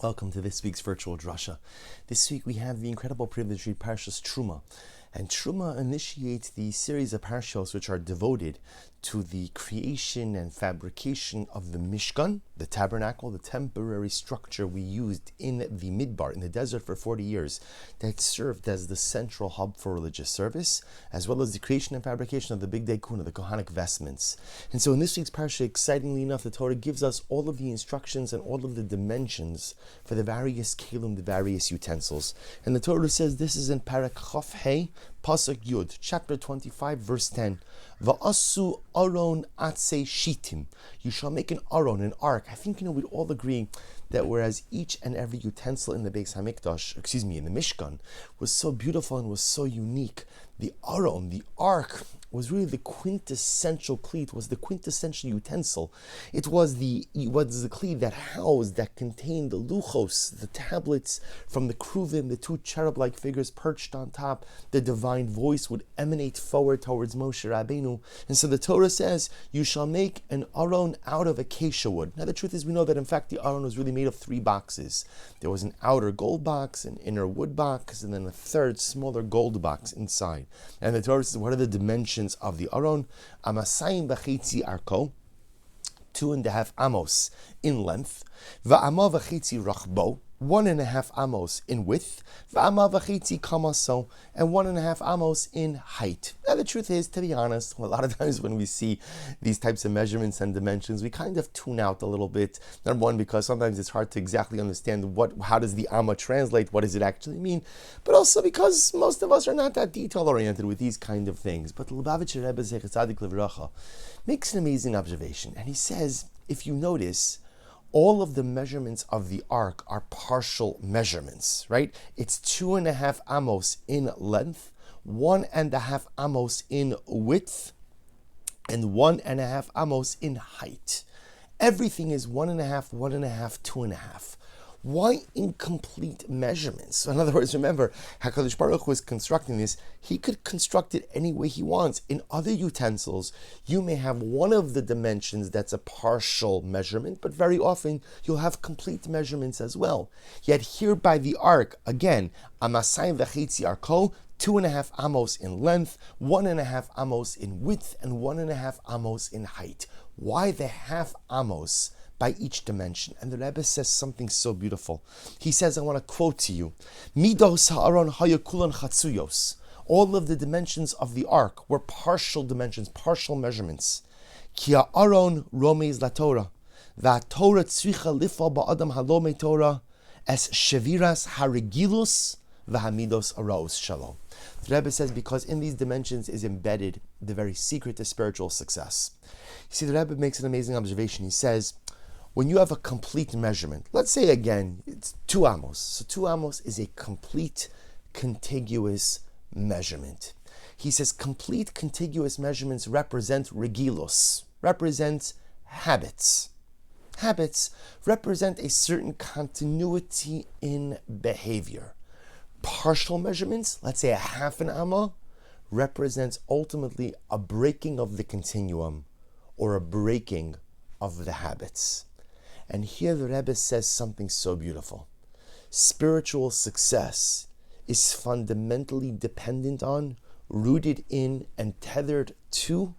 Welcome to this week's virtual Drasha. This week we have the incredible privilege to read Parshas Terumah. And Terumah initiates the series of parashos which are devoted to the creation and fabrication of the Mishkan, the tabernacle, the temporary structure we used in the Midbar, in the desert for 40 years, that served as the central hub for religious service, as well as the creation and fabrication of the Big Day Kuna, the Kohanic vestments. And so in this week's parasha, excitingly enough, the Torah gives us all of the instructions and all of the dimensions for the various kelim, the various utensils. And the Torah says this is in Parak Chof Hey, Pasuk Yud, chapter 25, verse 10. Va'asu aron atse shitim. You shall make an aron, an ark. I think we'd all agree that whereas each and every utensil in the Beis Hamikdash, in the Mishkan, was so beautiful and was so unique, the aron, the ark, was really the quintessential kli. It was the quintessential utensil. It was the kli that contained the luchos, the tablets from the kruvim, the two cherub-like figures perched on top. The divine voice would emanate forward towards Moshe Rabbeinu. And so the Torah says, you shall make an aron out of acacia wood. Now the truth is, we know that in fact the aron was really made of 3 boxes. There was an outer gold box, an inner wood box, and then a third smaller gold box inside. And the Torah says, what are the dimensions of the aron? Amasayim v'chitzi arko, 2.5 amos in length, va'ama v'chitzi rachbo, 1.5 amos in width, va'ama v'chitzi kamaso, and 1.5 amos in height. Now the truth is, to be honest, a lot of times when we see these types of measurements and dimensions, we kind of tune out a little bit. Number one, because sometimes it's hard to exactly understand how does the amma translate, what does it actually mean, but also because most of us are not that detail-oriented with these kind of things. But Lubavitcher Rebbe Zecher Tzadik Livracha makes an amazing observation, and he says, if you notice, all of the measurements of the ark are partial measurements, right? It's 2.5 amos in length, 1.5 amos in width, and 1.5 amos in height. Everything is 1.5, 1.5, 2.5. Why incomplete measurements? So in other words, remember, HaKadosh Baruch Hu was constructing this. He could construct it any way he wants. In other utensils, you may have one of the dimensions that's a partial measurement, but very often you'll have complete measurements as well. Yet here by the ark, again, Amasayim v'chitzi arko, 2.5 amos in length, 1.5 amos in width, and 1.5 amos in height. Why the half amos by each dimension? And the Rebbe says something so beautiful. He says, I want to quote to you, Midos ha'aron hayakulan chatsuyos. All of the dimensions of the ark were partial dimensions, partial measurements. Ki ha'aron romez la Torah. Va'torah tzricha lifal ba'adam halomei Torah es sheviras harigilus v'hamidos araos shalom. The Rebbe says, because in these dimensions is embedded the very secret to spiritual success. You see, the Rebbe makes an amazing observation. He says, when you have a complete measurement, let's say again, it's 2 amos. So 2 amos is a complete contiguous measurement. He says complete contiguous measurements represent regilos, represent habits. Habits represent a certain continuity in behavior. Partial measurements, let's say a half an amma, represents ultimately a breaking of the continuum or a breaking of the habits. And here the Rebbe says something so beautiful. Spiritual success is fundamentally dependent on, rooted in, and tethered to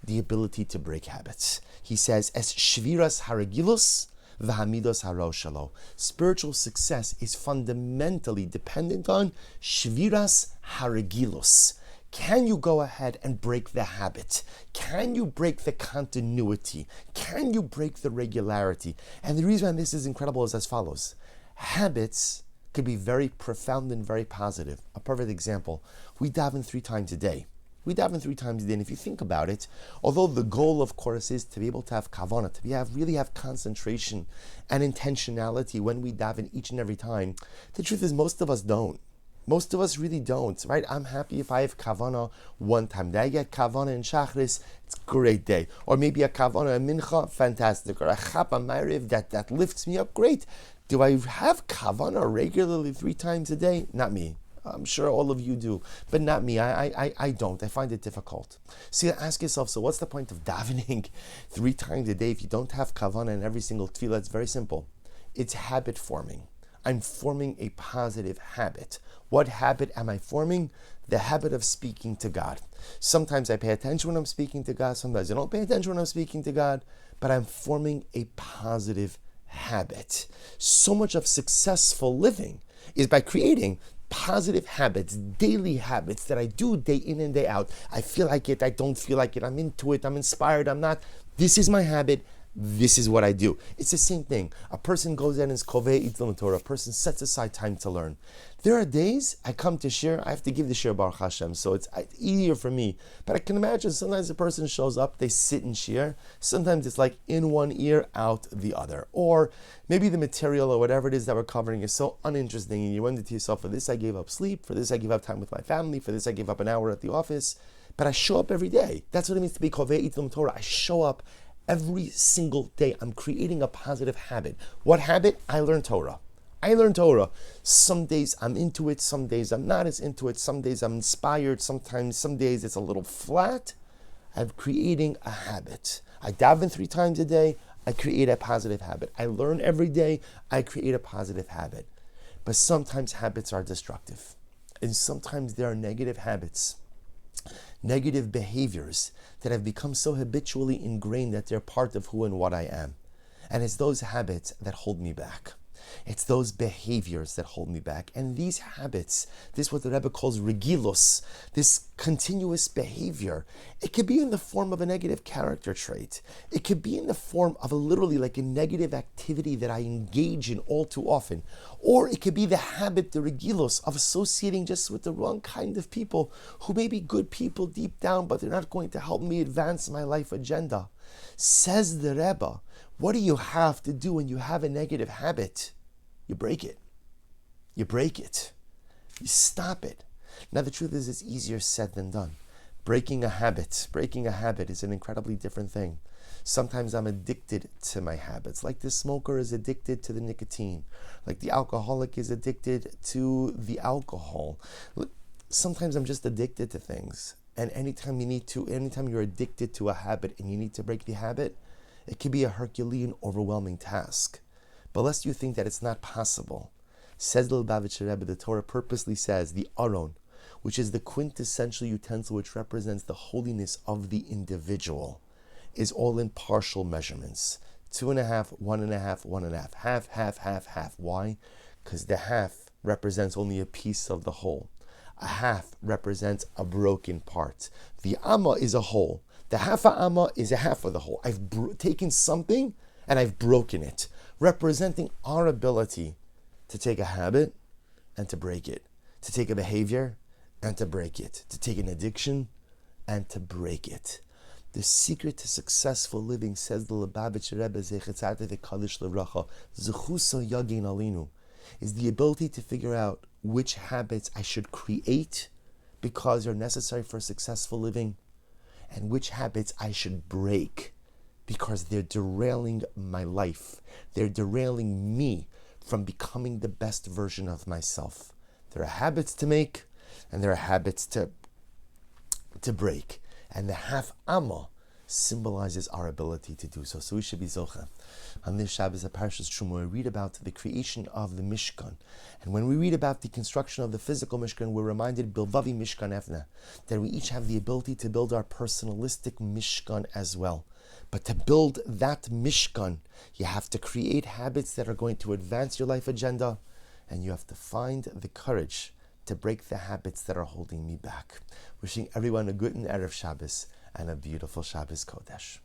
the ability to break habits. He says, Es shviras haragilus v'hamidos haroshalo. Spiritual success is fundamentally dependent on shviras haragilus. Can you go ahead and break the habit? Can you break the continuity? Can you break the regularity? And the reason why this is incredible is as follows. Habits could be very profound and very positive. A perfect example, we daven 3 times a day. And if you think about it, although the goal, of course, is to be able to have kavanah, to really have concentration and intentionality when we daven each and every time, the truth is most of us don't. Most of us really don't, right? I'm happy if I have kavanah 1 time. Did I get kavanah in Shachris? It's a great day. Or maybe a kavanah in Mincha, fantastic. Or a chapa ma'ariv that lifts me up, great. Do I have kavanah regularly 3 times a day? Not me. I'm sure all of you do, but not me. I don't. I find it difficult. So you ask yourself, so what's the point of davening 3 times a day if you don't have kavanah in every single tefillah? It's very simple. It's habit forming. I'm forming a positive habit. What habit am I forming? The habit of speaking to God. Sometimes I pay attention when I'm speaking to God. Sometimes I don't pay attention when I'm speaking to God. But I'm forming a positive habit. So much of successful living is by creating positive habits, daily habits that I do day in and day out. I feel like it, I don't feel like it, I'm into it, I'm inspired, I'm not. This is my habit. This is what I do. It's the same thing. A person goes in and is kovei itlam Torah. A person sets aside time to learn. There are days I come to shir, I have to give the shir Baruch Hashem, so it's easier for me. But I can imagine sometimes a person shows up, they sit in shir. Sometimes it's like in one ear, out the other. Or maybe the material or whatever it is that we're covering is so uninteresting, and you wonder to yourself, for this I gave up sleep, for this I gave up time with my family, for this I gave up an hour at the office. But I show up every day. That's what it means to be kovei itlam Torah. I show up every single day. I'm creating a positive habit. What habit? I learn Torah. I learn Torah. Some days I'm into it, some days I'm not as into it, some days I'm inspired, some days it's a little flat. I'm creating a habit. I daven 3 times a day, I create a positive habit. I learn every day, I create a positive habit. But sometimes habits are destructive. And sometimes there are negative habits, negative behaviors that have become so habitually ingrained that they're part of who and what I am. And it's those habits that hold me back. It's those behaviors that hold me back. And these habits, this is what the Rebbe calls regilos, this continuous behavior. It could be in the form of a negative character trait. It could be in the form of literally like a negative activity that I engage in all too often. Or it could be the habit, the regilos, of associating just with the wrong kind of people who may be good people deep down, but they're not going to help me advance my life agenda. Says the Rebbe, what do you have to do when you have a negative habit? You break it. You break it. You stop it. Now the truth is it's easier said than done. Breaking a habit is an incredibly different thing. Sometimes I'm addicted to my habits, like the smoker is addicted to the nicotine, like the alcoholic is addicted to the alcohol. Sometimes I'm just addicted to things. And anytime you're addicted to a habit and you need to break the habit, it can be a Herculean, overwhelming task. But lest you think that it's not possible, says the Lubavitcher Rebbe, the Torah purposely says the Aron, which is the quintessential utensil which represents the holiness of the individual, is all in partial measurements. 2.5, 1.5, 1.5, half, half, half, half. Why? Because the half represents only a piece of the whole. A half represents a broken part. The amma is a whole. The half a amma is a half of the whole. I've taken something and I've broken it, representing our ability to take a habit and to break it, to take a behavior and to break it, to take an addiction and to break it. The secret to successful living, says the Lubavitcher Rebbe, Zechusa Yagin Alinu, is the ability to figure out which habits I should create because they're necessary for successful living, and which habits I should break because they're derailing my life. They're derailing me from becoming the best version of myself. There are habits to make, and there are habits to break. And the half amma symbolizes our ability to do so. So we should be zocha. On this Shabbos, a Parshas Terumah, we read about the creation of the Mishkan. And when we read about the construction of the physical Mishkan, we're reminded, Bilvavi Mishkan Evna, that we each have the ability to build our personalistic Mishkan as well. But to build that Mishkan, you have to create habits that are going to advance your life agenda, and you have to find the courage to break the habits that are holding me back. Wishing everyone a good and Erev Shabbos and a beautiful Shabbos Kodesh.